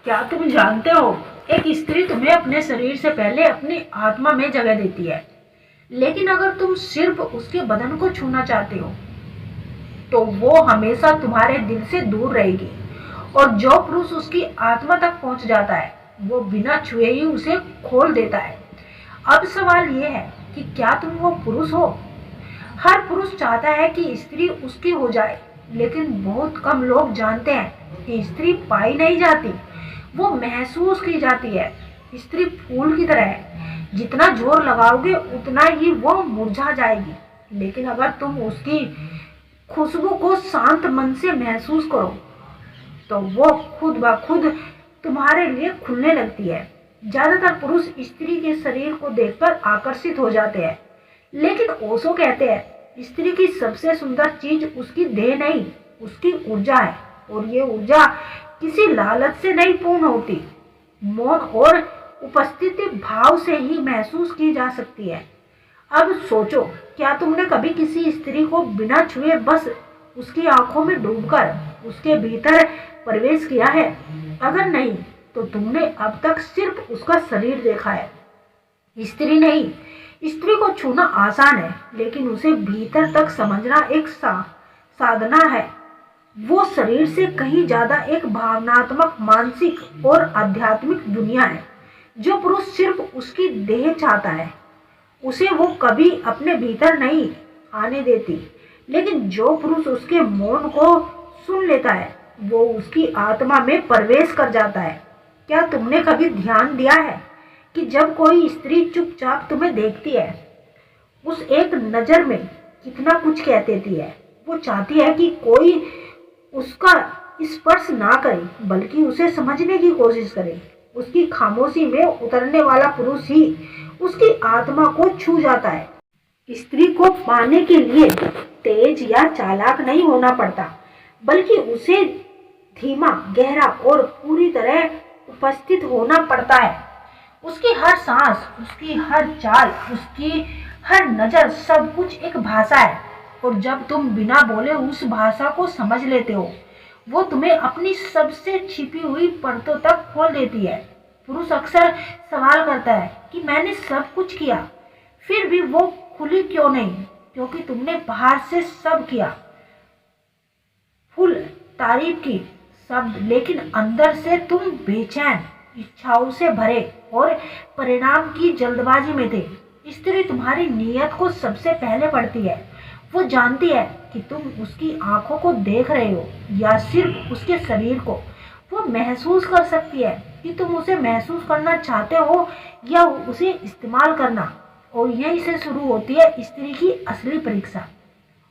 क्या तुम जानते हो, एक स्त्री तुम्हें अपने शरीर से पहले अपनी आत्मा में जगह देती है। लेकिन अगर तुम सिर्फ उसके बदन को छूना चाहते हो तो वो हमेशा तुम्हारे दिल से दूर रहेगी। और जो पुरुष उसकी आत्मा तक पहुंच जाता है वो बिना छुए ही उसे खोल देता है। अब सवाल ये है कि क्या तुम वो पुरुष हो? हर पुरुष चाहता है कि स्त्री उसकी हो जाए, लेकिन बहुत कम लोग जानते हैं कि स्त्री पाई नहीं जाती, वो महसूस की जाती है। स्त्री फूल की तरह है, जितना जोर लगाओगे उतना ही वो मुरझा जाएगी। लेकिन अगर तुम उसकी खुशबू को शांत मन से महसूस करो तो वो खुद ब खुद तुम्हारे लिए खुलने लगती है। ज्यादातर पुरुष स्त्री के शरीर को देखकर आकर्षित हो जाते हैं, लेकिन ओशो कहते हैं स्त्री की सबसे सुंदर चीज उसकी देह नहीं, उसकी ऊर्जा है। और ये ऊर्जा किसी लालच से नहीं पूर्ण होती, मौन और उपस्थिति भाव से ही महसूस की जा सकती है। अब सोचो, क्या तुमने कभी किसी स्त्री को बिना छुए बस उसकी आंखों में डूबकर उसके भीतर प्रवेश किया है? अगर नहीं तो तुमने अब तक सिर्फ उसका शरीर देखा है, स्त्री नहीं। स्त्री को छूना आसान है, लेकिन उसे भीतर तक समझना एक साधना है। वो शरीर से कहीं ज्यादा एक भावनात्मक, मानसिक और आध्यात्मिक दुनिया है। जो पुरुष सिर्फ उसकी देह चाहता है उसे वो कभी अपने भीतर नहीं आने देती, लेकिन जो पुरुष उसके मौन को सुन लेता है वो उसकी आत्मा में प्रवेश कर जाता है। क्या तुमने कभी ध्यान दिया है कि जब कोई स्त्री चुपचाप तुम्हें देखती है, उस एक नजर में कितना कुछ कह देती है? वो चाहती है कि कोई उसका स्पर्श ना करे, बल्कि उसे समझने की कोशिश करे। उसकी खामोशी में उतरने वाला पुरुष ही उसकी आत्मा को छू जाता है। स्त्री को पाने के लिए तेज या चालाक नहीं होना पड़ता, बल्कि उसे धीमा, गहरा और पूरी तरह उपस्थित होना पड़ता है। उसकी हर सांस, उसकी हर चाल, उसकी हर नजर, सब कुछ एक भाषा है। और जब तुम बिना बोले उस भाषा को समझ लेते हो, वो तुम्हें अपनी सबसे छिपी हुई परतों तक खोल देती है। पुरुष अक्सर सवाल करता है कि मैंने सब कुछ किया, फिर भी वो खुली क्यों नहीं? क्योंकि तुमने बाहर से सब किया, फुल तारीफ की शब्द, लेकिन अंदर से तुम बेचैन, इच्छाओं से भरे और परिणाम की जल्दबाजी में थे। स्त्री तुम्हारी नीयत को सबसे पहले पढ़ती है। वो जानती है कि तुम उसकी आंखों को देख रहे हो या सिर्फ उसके शरीर को। वो महसूस कर सकती है कि तुम उसे महसूस करना चाहते हो या उसे इस्तेमाल करना। और यहीं से शुरू होती है स्त्री की असली परीक्षा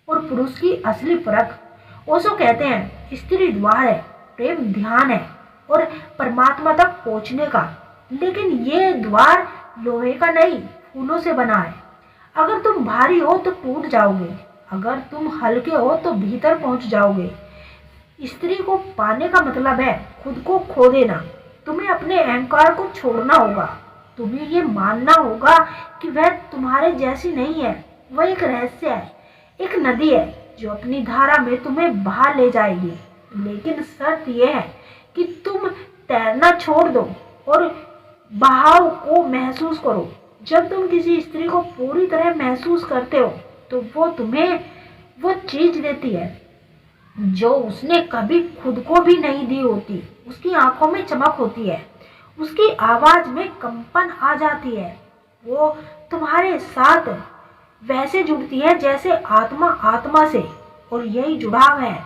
और पुरुष की असली परख। ओशो कहते हैं स्त्री द्वार है, प्रेम ध्यान है और परमात्मा तक पहुंचने का। लेकिन ये द्वार लोहे का नहीं, फूलों से बना है। अगर तुम भारी हो तो टूट जाओगे, अगर तुम हल्के हो तो भीतर पहुंच जाओगे। स्त्री को पाने का मतलब है खुद को खो देना। तुम्हें अपने अहंकार को छोड़ना होगा। तुम्हें ये मानना होगा कि वह तुम्हारे जैसी नहीं है। वह एक रहस्य है, एक नदी है जो अपनी धारा में तुम्हें बहा ले जाएगी। लेकिन शर्त यह है कि तुम तैरना छोड़ दो और बहाव को महसूस करो। जब तुम किसी स्त्री को पूरी तरह महसूस करते हो तो वो तुम्हें वो चीज देती है जो उसने कभी खुद को भी नहीं दी होती। उसकी आंखों में चमक होती है, उसकी आवाज में कंपन आ जाती है। वो तुम्हारे साथ वैसे जुड़ती है जैसे आत्मा आत्मा से। और यही जुड़ाव है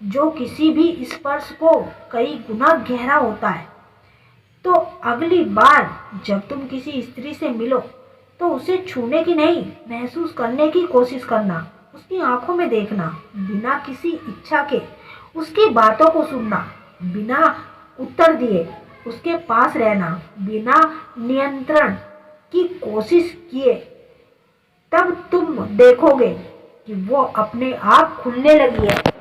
जो किसी भी स्पर्श को कई गुना गहरा होता है। तो अगली बार जब तुम किसी स्त्री से मिलो तो उसे छूने की नहीं, महसूस करने की कोशिश करना। उसकी आंखों में देखना, बिना किसी इच्छा के उसकी बातों को सुनना, बिना उत्तर दिए उसके पास रहना, बिना नियंत्रण की कोशिश किए। तब तुम देखोगे कि वो अपने आप खुलने लगी है।